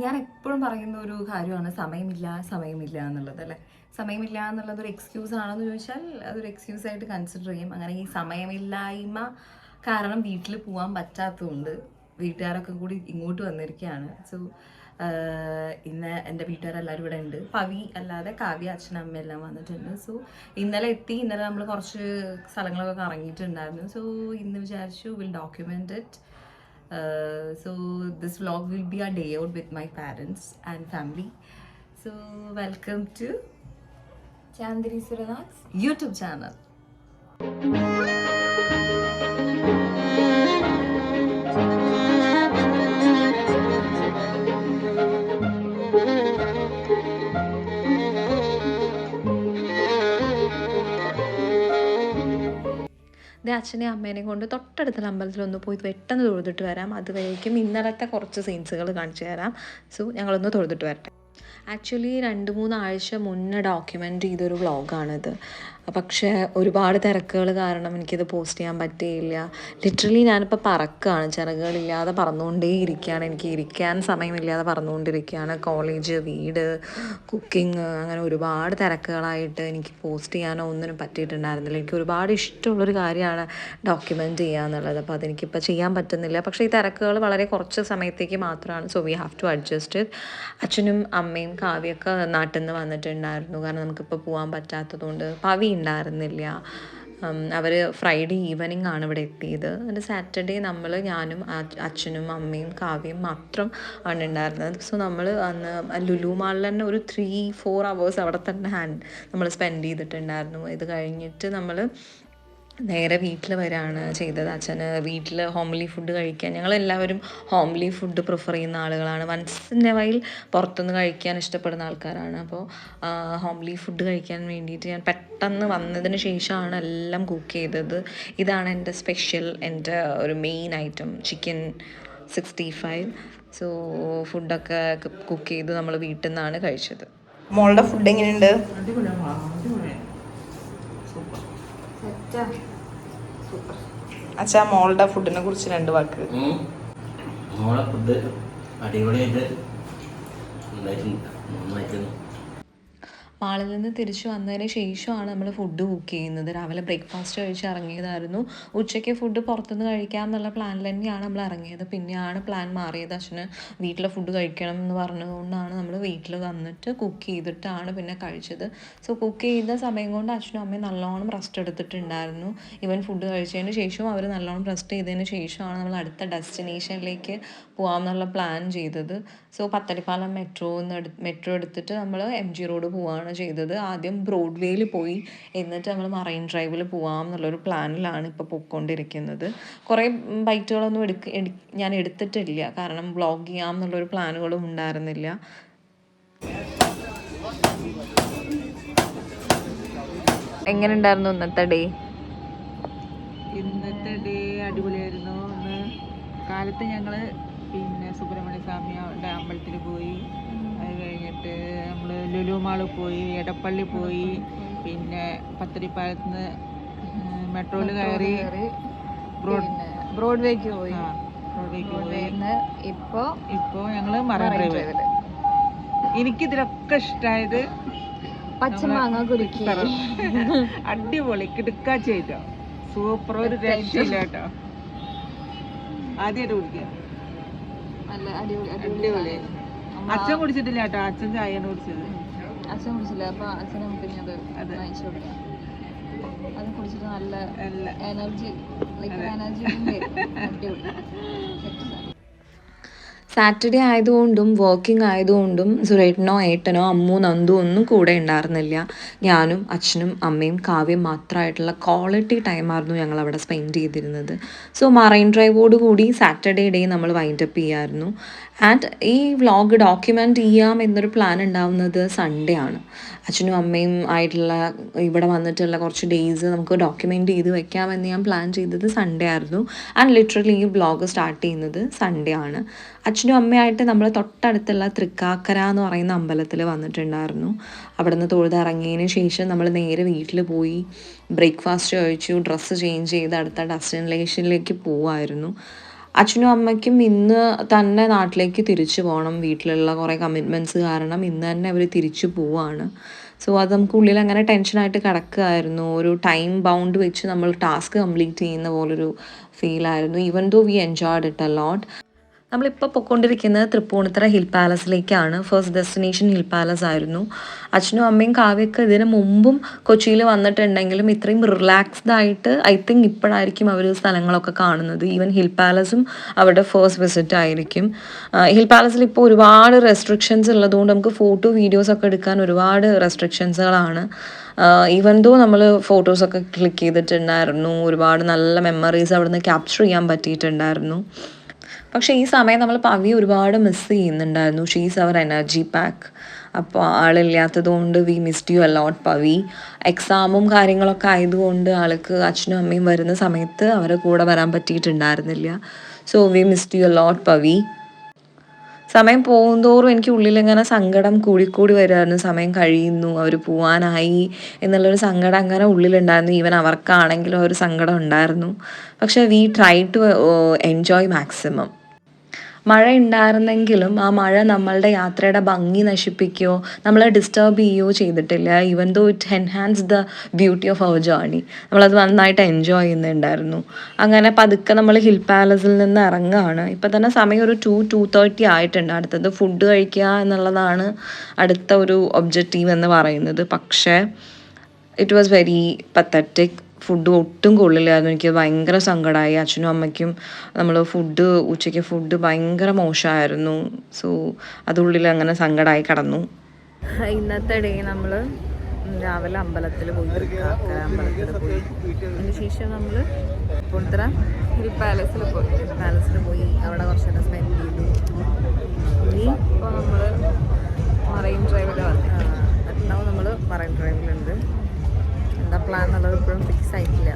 ഞാൻ എപ്പോഴും പറയുന്ന ഒരു കാര്യമാണ് സമയമില്ല എന്നുള്ളത് അല്ലേ. സമയമില്ല എന്നുള്ളത് ഒരു എക്സ്ക്യൂസ് ആണെന്ന് ചോദിച്ചാൽ അതൊരു എക്സ്ക്യൂസ് ആയിട്ട് കൺസിഡർ ചെയ്യും. അങ്ങനെ ഈ സമയമില്ലായ്മ കാരണം വീട്ടിൽ പോകാൻ പറ്റാത്തതുകൊണ്ട് വീട്ടുകാരൊക്കെ കൂടി ഇങ്ങോട്ട് വന്നിരിക്കുകയാണ്. സോ ഇന്ന് എൻ്റെ വീട്ടുകാരെല്ലാവരും ഇവിടെ ഉണ്ട്. പവി അല്ലാതെ കാവ്യ, അച്ഛനും അമ്മ എല്ലാം വന്നിട്ടുണ്ട്. സോ ഇന്നലെ ഇന്നലെ നമ്മൾ കുറച്ച് സ്ഥലങ്ങളൊക്കെ കറങ്ങിയിട്ടുണ്ടായിരുന്നു. സോ ഇന്ന് വിചാരിച്ചു will document it. So this vlog will be a day out with my parents and family. So welcome to Chandri Suranath's YouTube channel. അച്ഛനെയും അമ്മേനെയും കൊണ്ട് തൊട്ടടുത്തുള്ള അമ്പലത്തിലൊന്ന് പോയി പെട്ടെന്ന് തൊഴുതിട്ട് വരാം. അതുവരേക്കും ഇന്നലത്തെ കുറച്ച് സീൻസുകൾ കാണിച്ചു തരാം. സോ ഞങ്ങളൊന്ന് തൊഴുതിട്ട് വരട്ടെ. ആക്ച്വലി 2-3 ആഴ്ച മുന്നേ ഡോക്യുമെൻ്റ് ചെയ്തൊരു വ്ളോഗാണിത്. പക്ഷേ ഒരുപാട് തിരക്കുകൾ കാരണം എനിക്കിത് പോസ്റ്റ് ചെയ്യാൻ പറ്റിയില്ല. ലിറ്ററലി ഞാനിപ്പോൾ പറക്കുകയാണ്, ചിറകുകളില്ലാതെ പറന്നുകൊണ്ടേ ഇരിക്കുകയാണ്. എനിക്ക് ഇരിക്കാൻ സമയമില്ലാതെ പറന്നുകൊണ്ടിരിക്കുകയാണ്. കോളേജ്, വീട്, കുക്കിംഗ്, അങ്ങനെ ഒരുപാട് തിരക്കുകളായിട്ട് എനിക്ക് പോസ്റ്റ് ചെയ്യാനോ ഒന്നിനും പറ്റിയിട്ടുണ്ടായിരുന്നില്ല. എനിക്ക് ഒരുപാട് ഇഷ്ടമുള്ളൊരു കാര്യമാണ് ഡോക്യുമെൻ്റ് ചെയ്യുക എന്നുള്ളത്. അപ്പോൾ അതെനിക്കിപ്പോൾ ചെയ്യാൻ പറ്റുന്നില്ല. പക്ഷേ ഈ തിരക്കുകൾ വളരെ കുറച്ച് സമയത്തേക്ക് മാത്രമാണ്. So we have to adjust it. അച്ഛനും അമ്മയും കാവ്യൊക്കെ നാട്ടിൽ നിന്ന് വന്നിട്ടുണ്ടായിരുന്നു. കാരണം നമുക്കിപ്പോൾ പോകാൻ പറ്റാത്തതുകൊണ്ട്. പവി ഉണ്ടായിരുന്നില്ല. അവർ ഫ്രൈഡേ ഈവനിങ് ആണ് ഇവിടെ എത്തിയത്. എന്നിട്ട് സാറ്റർഡേ ഞാനും അച്ഛനും അമ്മയും കാവ്യയും മാത്രം ആണ് ഉണ്ടായിരുന്നത്. സോ നമ്മൾ അന്ന് ലുലു മാളിൽ തന്നെ ഒരു 3-4 hours അവിടെ തന്നെ നമ്മൾ സ്പെൻഡ് ചെയ്തിട്ടുണ്ടായിരുന്നു. ഇത് കഴിഞ്ഞിട്ട് നമ്മൾ നേരെ വീട്ടിൽ വരികയാണ് ചെയ്തത്. അച്ഛന് വീട്ടിൽ ഹോംലി ഫുഡ് കഴിക്കാൻ, ഞങ്ങളെല്ലാവരും ഹോംലി ഫുഡ് പ്രിഫർ ചെയ്യുന്ന ആളുകളാണ്. വൺസ് ഇൻ എ വൈൽ പുറത്തുനിന്ന് കഴിക്കാൻ ഇഷ്ടപ്പെടുന്ന ആൾക്കാരാണ്. അപ്പോൾ ഹോംലി ഫുഡ് കഴിക്കാൻ വേണ്ടിയിട്ട് ഞാൻ പെട്ടെന്ന് വന്നതിന് ശേഷമാണ് എല്ലാം കുക്ക് ചെയ്തത്. ഇതാണ് എൻ്റെ സ്പെഷ്യൽ, എൻ്റെ ഒരു മെയിൻ ഐറ്റം, ചിക്കൻ 65. സോ ഫുഡൊക്കെ കുക്ക് ചെയ്ത് നമ്മൾ വീട്ടിൽ നിന്നാണ് കഴിച്ചത്. മോളുടെ ഫുഡ് എങ്ങനെയുണ്ട്? അച്ഛാ, മോളുടെ ഫുഡിനെ കുറിച്ച് 2 വാക്ക്. മോളെ ഫുഡ് അടിപൊളിയായിട്ട് ഉണ്ടായിട്ടുണ്ട്. മാളിൽ നിന്ന് തിരിച്ചു വന്നതിന് ശേഷമാണ് നമ്മൾ ഫുഡ് കുക്ക് ചെയ്യുന്നത്. രാവിലെ ബ്രേക്ക്ഫാസ്റ്റ് കഴിച്ച് ഇറങ്ങിയതായിരുന്നു. ഉച്ചയ്ക്ക് ഫുഡ് പുറത്തുനിന്ന് കഴിക്കാം എന്നുള്ള പ്ലാനിൽ തന്നെയാണ് നമ്മൾ ഇറങ്ങിയത്. പിന്നെയാണ് പ്ലാൻ മാറിയത്. അച്ഛന് വീട്ടിലെ ഫുഡ് കഴിക്കണം എന്ന് പറഞ്ഞതുകൊണ്ടാണ് നമ്മൾ വീട്ടിൽ വന്നിട്ട് കുക്ക് ചെയ്തിട്ടാണ് പിന്നെ കഴിച്ചത്. സോ കുക്ക് ചെയ്ത സമയം കൊണ്ട് അച്ഛനും അമ്മയും നല്ലോണം റെസ്റ്റ് എടുത്തിട്ടുണ്ടായിരുന്നു. ഈവൻ ഫുഡ് കഴിച്ചതിന് ശേഷവും അവർ നല്ലോണം റെസ്റ്റ് ചെയ്തതിന് ശേഷമാണ് നമ്മൾ അടുത്ത ഡെസ്റ്റിനേഷനിലേക്ക് പോകാമെന്നുള്ള പ്ലാൻ ചെയ്തത്. സോ പത്തടിപ്പാലം മെട്രോ എടുത്തിട്ട് നമ്മൾ MG റോഡ് പോവുകയാണ് ചെയ്തത്. ആദ്യം ബ്രോഡ്വേയിൽ പോയി, എന്നിട്ട് നമ്മൾ മറൈൻ ഡ്രൈവിൽ പോകാം എന്നുള്ളൊരു പ്ലാനിലാണ് ഇപ്പോൾ പോയിക്കൊണ്ടിരിക്കുന്നത്. കുറേ ബൈറ്റുകളൊന്നും ഞാൻ എടുത്തിട്ടില്ല, കാരണം വ്ളോഗ് ചെയ്യാം എന്നുള്ളൊരു പ്ലാനുകളും ഉണ്ടായിരുന്നില്ല. എങ്ങനെ ഉണ്ടായിരുന്നു ഇന്നത്തെ ഡേ? ഇന്നത്തെ ഡേ അടിപൊളിയായിരുന്നു. ഇന്ന് കാലത്ത് ഞങ്ങൾ സുബ്രഹ്മണ്യ സ്വാമിയുടെ അമ്പലത്തിൽ പോയി. അത് കഴിഞ്ഞിട്ട് നമ്മൾ ലുലു മാളിൽ പോയി, എടപ്പള്ളി പോയി, പിന്നെ പത്തടിപ്പാലത്ത് നിന്ന് മെട്രോയിൽ കയറി ബ്രോഡ്വേക്ക് പോയി. ഇപ്പോൾ ഞങ്ങൾ മറൈൻ ഡ്രൈവ്. എനിക്കിതിലൊക്കെ ഇഷ്ടമായത് പച്ചമാങ്ങ കുരുക്കി അടിപൊളി കിടുക്കാ ചെയ്തോ, സൂപ്പർ, ഒരു രക്ഷയില്ല കേട്ടോ. ആദ്യമായിട്ട് കുടിക്കുക, അടിപൊളി. അച്ഛൻ കുടിച്ചിട്ടില്ല കേട്ടോ, അച്ഛൻ ചായയാണ് കുടിച്ചത്. അച്ഛൻ കുടിച്ചില്ല. അപ്പൊ അച്ഛനും പിന്നെ അത് അയച്ചു കൊടുക്കാം. അത് കുടിച്ചിട്ട് നല്ല എനർജി, അടിപൊളി. സാറ്റർഡേ ആയതുകൊണ്ടും വർക്കിംഗ് ആയതുകൊണ്ടും സുരേട്ടനോ ഏട്ടനോ അമ്മു നന്ദു ഒന്നും കൂടെ ഉണ്ടായിരുന്നില്ല. ഞാനും അച്ഛനും അമ്മയും കാവ്യം മാത്രമായിട്ടുള്ള ക്വാളിറ്റി ടൈമായിരുന്നു ഞങ്ങൾ അവിടെ സ്പെൻഡ് ചെയ്തിരുന്നത്. സോ മറൈൻ ഡ്രൈവോടുകൂടി സാറ്റർഡേ ഡേ നമ്മൾ വൈൻഡപ്പ് ചെയ്യായിരുന്നു. ആൻഡ് ഈ വ്ളോഗ് ഡോക്യുമെൻ്റ് ചെയ്യാം എന്നൊരു പ്ലാൻ ഉണ്ടാവുന്നത് സൺഡേ ആണ്. അച്ഛനും അമ്മയും ആയിട്ടുള്ള ഇവിടെ വന്നിട്ടുള്ള കുറച്ച് ഡേയ്സ് നമുക്ക് ഡോക്യുമെൻ്റ് ചെയ്ത് വെക്കാമെന്ന് ഞാൻ പ്ലാൻ ചെയ്തത് സൺഡേ ആയിരുന്നു. ആൻഡ് ലിറ്ററലി ഈ വ്ളോഗ് സ്റ്റാർട്ട് ചെയ്യുന്നത് സൺഡേ ആണ്. അച്ഛനും അമ്മയായിട്ട് നമ്മൾ തൊട്ടടുത്തുള്ള തൃക്കാക്കര എന്ന് പറയുന്ന അമ്പലത്തിൽ വന്നിട്ടുണ്ടായിരുന്നു. അവിടെ നിന്ന് തൊഴുതിറങ്ങിയതിന് ശേഷം നമ്മൾ നേരെ വീട്ടിൽ പോയി ബ്രേക്ക്ഫാസ്റ്റ് കഴിച്ചു, ഡ്രസ്സ് ചേഞ്ച് ചെയ്ത് അടുത്ത ഡെസ്റ്റിനേഷനിലേക്ക് പോവായിരുന്നു. അച്ഛനും അമ്മയ്ക്കും ഇന്ന് തന്നെ നാട്ടിലേക്ക് തിരിച്ചു പോകണം. വീട്ടിലുള്ള കുറേ കമ്മിറ്റ്മെൻറ്റ്സ് കാരണം ഇന്ന് തന്നെ അവർ തിരിച്ചു പോവാണ്. സോ അത് നമുക്ക് ഉള്ളിൽ അങ്ങനെ ടെൻഷനായിട്ട് കിടക്കുകയായിരുന്നു. ഒരു ടൈം ബൗണ്ട് വെച്ച് നമ്മൾ ടാസ്ക് കംപ്ലീറ്റ് ചെയ്യുന്ന പോലൊരു ഫീലായിരുന്നു. Even though we enjoyed it a lot. നമ്മളിപ്പോൾ പൊയ്ക്കൊണ്ടിരിക്കുന്നത് തൃപ്പൂണിത്തറ ഹിൽ പാലസിലേക്കാണ്. ഫസ്റ്റ് ഡെസ്റ്റിനേഷൻ ഹിൽ പാലസ് ആയിരുന്നു. അച്ഛനും അമ്മയും കാവ്യൊക്കെ ഇതിന് മുമ്പും കൊച്ചിയിൽ വന്നിട്ടുണ്ടെങ്കിലും ഇത്രയും റിലാക്സ്ഡ് ആയിട്ട് ഐ തിങ്ക് ഇപ്പോഴായിരിക്കും അവർ സ്ഥലങ്ങളൊക്കെ കാണുന്നത്. ഈവൻ ഹിൽ പാലസും അവരുടെ ഫസ്റ്റ് വിസിറ്റ് ആയിരിക്കും. ഹിൽ പാലസിൽ ഇപ്പോൾ ഒരുപാട് റെസ്ട്രിക്ഷൻസ് ഉള്ളതുകൊണ്ട് നമുക്ക് ഫോട്ടോ വീഡിയോസൊക്കെ എടുക്കാൻ ഒരുപാട് റെസ്ട്രിക്ഷൻസുകളാണ്. ഈവൻ ദോ നമ്മൾ ഫോട്ടോസൊക്കെ ക്ലിക്ക് ചെയ്തിട്ടുണ്ടായിരുന്നു. ഒരുപാട് നല്ല മെമ്മറീസ് അവിടുന്ന് ക്യാപ്ചർ ചെയ്യാൻ പറ്റിയിട്ടുണ്ടായിരുന്നു. പക്ഷേ ഈ സമയം നമ്മൾ പവി ഒരുപാട് മിസ് ചെയ്യുന്നുണ്ടായിരുന്നു. She's our energy pack. അപ്പോൾ ആളില്ലാത്തത് കൊണ്ട് we missed you a lot Pavi. എക്സാമും കാര്യങ്ങളൊക്കെ ആയതുകൊണ്ട് ആൾക്ക് അച്ഛനും അമ്മയും വരുന്ന സമയത്ത് അവരെ കൂടെ വരാൻ പറ്റിയിട്ടുണ്ടായിരുന്നില്ല. So we missed you a lot Pavi. സമയം പോകുന്തോറും എനിക്ക് ഉള്ളിലിങ്ങനെ സങ്കടം കൂടിക്കൂടി വരുമായിരുന്നു. സമയം കഴിയുന്നു, അവർ പോവാനായി എന്നുള്ളൊരു സങ്കടം അങ്ങനെ ഉള്ളിലുണ്ടായിരുന്നു. ഈവൻ അവർക്കാണെങ്കിലും ഒരു സങ്കടം ഉണ്ടായിരുന്നു. പക്ഷേ we try to enjoy maximum. മഴ ഉണ്ടായിരുന്നെങ്കിലും ആ മഴ നമ്മളുടെ യാത്രയുടെ ഭംഗി നശിപ്പിക്കുകയോ നമ്മളെ ഡിസ്റ്റർബ് ചെയ്യുകയോ ചെയ്തിട്ടില്ല. Even though it enhance the beauty of our journey. നമ്മളത് നന്നായിട്ട് എൻജോയ് ചെയ്യുന്നുണ്ടായിരുന്നു. അങ്ങനെ പതുക്കെ നമ്മൾ ഹിൽ പാലസിൽ നിന്ന് ഇറങ്ങുകയാണ്. ഇപ്പം തന്നെ സമയം ഒരു 2:30 ആയിട്ടുണ്ട്. അടുത്തത് ഫുഡ് കഴിക്കുക എന്നുള്ളതാണ് അടുത്ത ഒരു ഒബ്ജക്റ്റീവ് എന്ന് പറയുന്നത്. പക്ഷേ it was very pathetic. Food ഒട്ടും കൊള്ളില്ലായിരുന്നു. എനിക്ക് ഭയങ്കര സങ്കടമായി. അച്ഛനും അമ്മയ്ക്കും നമ്മൾ ഉച്ചയ്ക്ക് ഫുഡ് ഭയങ്കര മോശമായിരുന്നു. സോ അതുള്ളിൽ അങ്ങനെ സങ്കടമായി കിടന്നു. ഇന്നത്തെ ഡേ നമ്മൾ രാവിലെ അമ്പലത്തിൽ പോയി, അമ്പലത്തിൽ പോയി. അതിനുശേഷം നമ്മൾ തൃപ്പൂണിത്തറ ഹിൽ പാലസിൽ പോയി അവിടെ കുറച്ച് നേരം സ്പെൻഡ് ചെയ്തു. ഇനി ഇപ്പോൾ നമ്മൾ മറൈൻ ഡ്രൈവിൽ വന്നിട്ടുണ്ടാവും. നമ്മൾ മറൈൻ ഡ്രൈവിലുണ്ട്. എന്താ പ്ലാൻ എന്നുള്ളത് ഇപ്പോഴും ഫിക്സ് ആയിട്ടില്ല.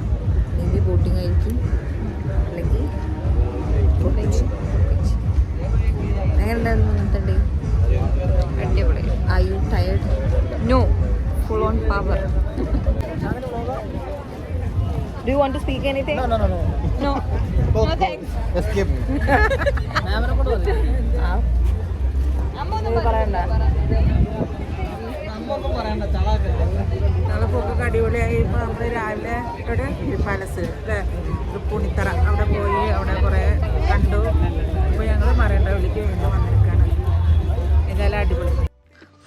മേ ബി ബോട്ടിംഗ് ആയിരിക്കും, അല്ലെങ്കിൽ എങ്ങനെ ഉണ്ടായിരുന്നു ഇന്നത്തെ ഡേ? അടിപൊളി. Are you tired? No, full on power. Do you want to speak anything? No. No. No thanks. Escape. തണുപ്പൊക്കെ അടിപൊളിയായി. ഇപ്പോൾ നമ്മൾ രാവിലെ ഇവിടെ ഹിൽ പാലസ് അല്ലേ, തൃപ്പൂണിത്തറ അവിടെ പോയി, അവിടെ കുറേ കണ്ടു. ഇപ്പോൾ ഞങ്ങൾ മറൈൻ ഡ്രൈവിലേക്ക് വീണ്ടും വന്നിരിക്കുകയാണ്. ഏതായാലും അടിപൊളി.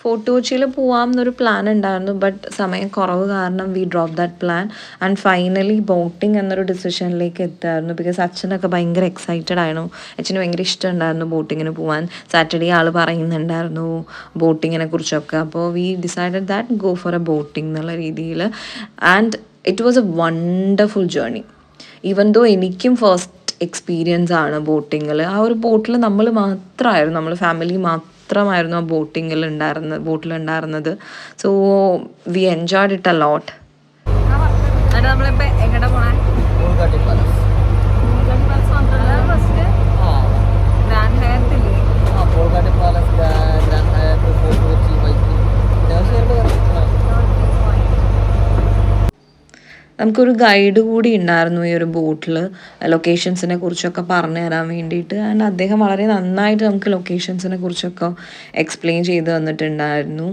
ഫോർട്ട് കൊച്ചിയിൽ പോവാം എന്നൊരു പ്ലാൻ ഉണ്ടായിരുന്നു. ബട്ട് സമയം കുറവ് കാരണം we drop that plan and finally boating എന്നൊരു ഡിസിഷനിലേക്ക് എത്തായിരുന്നു. ബിക്കോസ് അച്ഛനൊക്കെ ഭയങ്കര എക്സൈറ്റഡ് ആയിരുന്നു. അച്ഛന് ഭയങ്കര ഇഷ്ടമുണ്ടായിരുന്നു ബോട്ടിങ്ങിന് പോകാൻ. സാറ്റർഡേ ആൾ പറയുന്നുണ്ടായിരുന്നു ബോട്ടിങ്ങിനെ കുറിച്ചൊക്കെ. അപ്പോൾ we decided that go for a boating എന്നുള്ള രീതിയിൽ. And it was a wonderful journey. Even though എനിക്കും ഫസ്റ്റ് എക്സ്പീരിയൻസ് ആണ് ബോട്ടിങ്ങിൽ. ആ ഒരു ബോട്ടിൽ നമ്മൾ മാത്രമായിരുന്നു, നമ്മൾ ഫാമിലി മാത്രമായിരുന്നു ആ ബോട്ടിലുണ്ടായിരുന്നത്. So we enjoyed it a lot. നമ്മളിപ്പോൾ എങ്ങോട്ടാ പോണേ? ഗ്രാൻഡ് ഹയത്തില്ലേ? നമുക്കൊരു ഗൈഡ് കൂടി ഉണ്ടായിരുന്നു ഈ ഒരു ബോട്ടിൽ, ലൊക്കേഷൻസിനെ കുറിച്ചൊക്കെ പറഞ്ഞു തരാൻ വേണ്ടിയിട്ട്. ആൻഡ് അദ്ദേഹം വളരെ നന്നായിട്ട് നമുക്ക് ലൊക്കേഷൻസിനെ കുറിച്ചൊക്കെ എക്സ്പ്ലെയിൻ ചെയ്ത് തന്നിട്ടുണ്ടായിരുന്നു.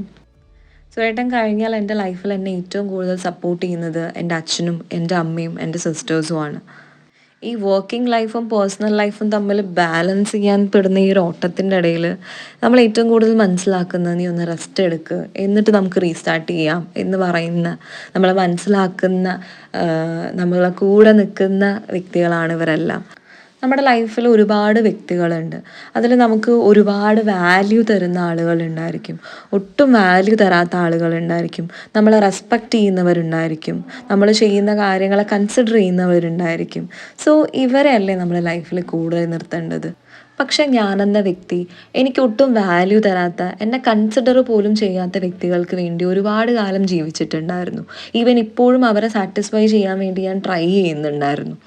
സോ ഏട്ടൻ കഴിഞ്ഞാൽ എൻ്റെ ലൈഫിൽ എന്നെ ഏറ്റവും കൂടുതൽ സപ്പോർട്ട് ചെയ്യുന്നത് എൻ്റെ അച്ഛനും എൻ്റെ അമ്മയും എൻ്റെ സിസ്റ്റേഴ്സുമാണ്. ഈ വർക്കിംഗ് ലൈഫും പേഴ്സണൽ ലൈഫും തമ്മിൽ ബാലൻസ് ചെയ്യാൻ പെടുന്ന ഈ ഒരു ഓട്ടത്തിൻ്റെ ഇടയിൽ നമ്മൾ ഏറ്റവും കൂടുതൽ മനസ്സിലാക്കുന്നത് നീ ഒന്ന് റെസ്റ്റ് എടുക്കുക, എന്നിട്ട് നമുക്ക് റീസ്റ്റാർട്ട് ചെയ്യാം എന്ന് പറയുന്ന, നമ്മളെ മനസ്സിലാക്കുന്ന, നമ്മളെ കൂടെ നിൽക്കുന്ന വ്യക്തികളാണ് ഇവരെല്ലാം. നമ്മുടെ ലൈഫിൽ ഒരുപാട് വ്യക്തികളുണ്ട്. അതിൽ നമുക്ക് ഒരുപാട് വാല്യൂ തരുന്ന ആളുകളുണ്ടായിരിക്കും, ഒട്ടും വാല്യൂ തരാത്ത ആളുകളുണ്ടായിരിക്കും, നമ്മളെ റെസ്പെക്റ്റ് ചെയ്യുന്നവരുണ്ടായിരിക്കും, നമ്മൾ ചെയ്യുന്ന കാര്യങ്ങളെ കൺസിഡർ ചെയ്യുന്നവരുണ്ടായിരിക്കും. സോ ഇവരെയല്ലേ നമ്മുടെ ലൈഫിൽ കൂടുതൽ നിർത്തേണ്ടത്. പക്ഷെ ഞാനെന്ന വ്യക്തി എനിക്കൊട്ടും വാല്യൂ തരാത്ത, എന്നെ കൺസിഡർ പോലും ചെയ്യാത്ത വ്യക്തികൾക്ക് വേണ്ടി ഒരുപാട് കാലം ജീവിച്ചിട്ടുണ്ടായിരുന്നു. ഈവൻ ഇപ്പോഴും അവരെ സാറ്റിസ്ഫൈ ചെയ്യാൻ വേണ്ടി ഞാൻ ട്രൈ ചെയ്യുന്നുണ്ടായിരുന്നു.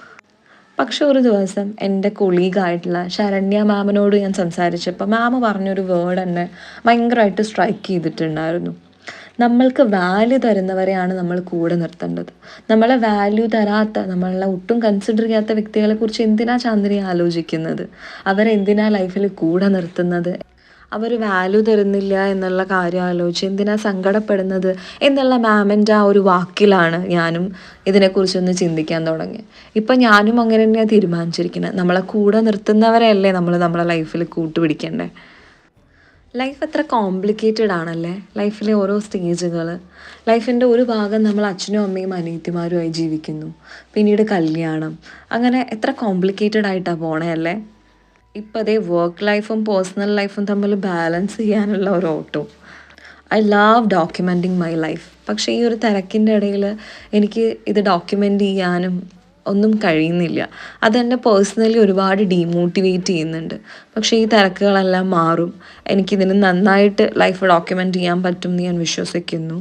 പക്ഷെ ഒരു ദിവസം എൻ്റെ കൊളീഗായിട്ടുള്ള ശരണ്യ മാമിനോട് ഞാൻ സംസാരിച്ചപ്പോൾ മാം പറഞ്ഞൊരു വേർഡ് എന്നെ ഭയങ്കരമായിട്ട് സ്ട്രൈക്ക് ചെയ്തിട്ടുണ്ടായിരുന്നു. നമ്മൾക്ക് വാല്യൂ തരുന്നവരെയാണ് നമ്മൾ കൂടെ നിർത്തേണ്ടത്. നമ്മളെ വാല്യൂ തരാത്ത, നമ്മളെ ഒട്ടും കൺസിഡർ ചെയ്യാത്ത വ്യക്തികളെക്കുറിച്ച് എന്തിനാ ചാന്ദ്രി ആലോചിക്കുന്നത്? അവരെന്തിനാ ലൈഫിൽ കൂടെ നിർത്തുന്നത്? അവർ വാല്യൂ തരുന്നില്ല എന്നുള്ള കാര്യം ആലോചിച്ച് എന്തിനാ സങ്കടപ്പെടുന്നത് എന്നുള്ള മാമിൻ്റെ ആ ഒരു വാക്കിലാണ് ഞാനും ഇതിനെക്കുറിച്ചൊന്ന് ചിന്തിക്കാൻ തുടങ്ങി. ഇപ്പം ഞാനും അങ്ങനെ തന്നെയാണ് തീരുമാനിച്ചിരിക്കുന്നത്. നമ്മളെ കൂടെ നിർത്തുന്നവരെയല്ലേ നമ്മളെ ലൈഫിൽ കൂട്ടുപിടിക്കണ്ടേ. ലൈഫ് എത്ര കോംപ്ലിക്കേറ്റഡ് ആണല്ലേ, ലൈഫിലെ ഓരോ സ്റ്റേജുകൾ. ലൈഫിൻ്റെ ഒരു ഭാഗം നമ്മൾ അച്ഛനും അമ്മയും അനിയത്തിമാരുമായി ജീവിക്കുന്നു, പിന്നീട് കല്യാണം, അങ്ങനെ എത്ര കോംപ്ലിക്കേറ്റഡ് ആയിട്ടാണ് പോണേ അല്ലേ. ഇപ്പം അതേ വർക്ക് ലൈഫും പേഴ്സണൽ ലൈഫും തമ്മിൽ ബാലൻസ് ചെയ്യാനുള്ള ഒരു auto. I love documenting my life. പക്ഷേ ഈ ഒരു തിരക്കിൻ്റെ ഇടയിൽ എനിക്ക് ഇത് ഡോക്യുമെൻ്റ് ചെയ്യാനും ഒന്നും കഴിയുന്നില്ല. അതെന്നെ പേഴ്സണലി ഒരുപാട് ഡീമോട്ടിവേറ്റ് ചെയ്യുന്നുണ്ട്. പക്ഷേ ഈ തിരക്കുകളെല്ലാം മാറും. എനിക്കിതിന് നന്നായിട്ട് ലൈഫ് ഡോക്യുമെൻ്റ് ചെയ്യാൻ പറ്റും എന്ന് ഞാൻ വിശ്വസിക്കുന്നു.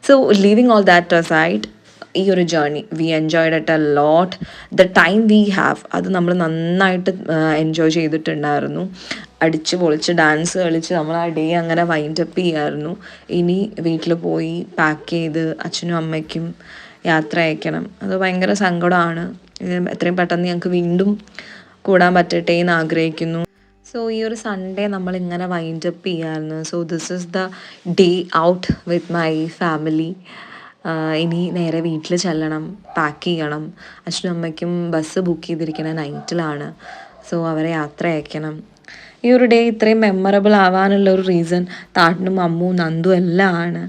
So leaving all that aside, ഈ ഒരു journey we enjoyed it a lot. The time we have അത് നമ്മൾ നന്നായിട്ട് എൻജോയ് ചെയ്തിട്ടുണ്ടായിരുന്നു. അടിച്ച് പൊളിച്ച് ഡാൻസ് കളിച്ച് നമ്മൾ ആ ഡേ അങ്ങനെ വൈൻഡപ്പ് ചെയ്യായിരുന്നു. ഇനി വീട്ടിൽ പോയി പാക്ക് ചെയ്ത് അച്ഛനും അമ്മയ്ക്കും യാത്ര അയക്കണം. അത് ഭയങ്കര സങ്കടമാണ്. എത്രയും പെട്ടെന്ന് ഞങ്ങൾക്ക് വീണ്ടും കൂടാൻ പറ്റട്ടെ എന്ന് ആഗ്രഹിക്കുന്നു. സോ ഈ ഒരു സൺഡേ നമ്മളിങ്ങനെ വൈൻഡപ്പ് ചെയ്യാമായിരുന്നു. So this is the day out with my family. ഇനി നേരെ വീട്ടിൽ ചെല്ലണം, പാക്ക് ചെയ്യണം. അച്ഛനും അമ്മയ്ക്കും ബസ് ബുക്ക് ചെയ്തിരിക്കുന്ന നൈറ്റിലാണ്. സോ അവരെ യാത്ര അയക്കണം. ഈ ഒരു ഡേ ഇത്രയും മെമ്മറബിൾ ആവാനുള്ള ഒരു റീസൺ താട്ടനും അമ്മും നന്ദും എല്ലാം ആണ്.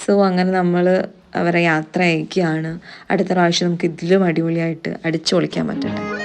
സോ അങ്ങനെ നമ്മൾ അവരെ യാത്ര അയക്കുകയാണ്. അടുത്ത പ്രാവശ്യം നമുക്ക് ഇതിലും അടിപൊളിയായിട്ട് അടിച്ചു പൊളിക്കാൻ പറ്റട്ടെ.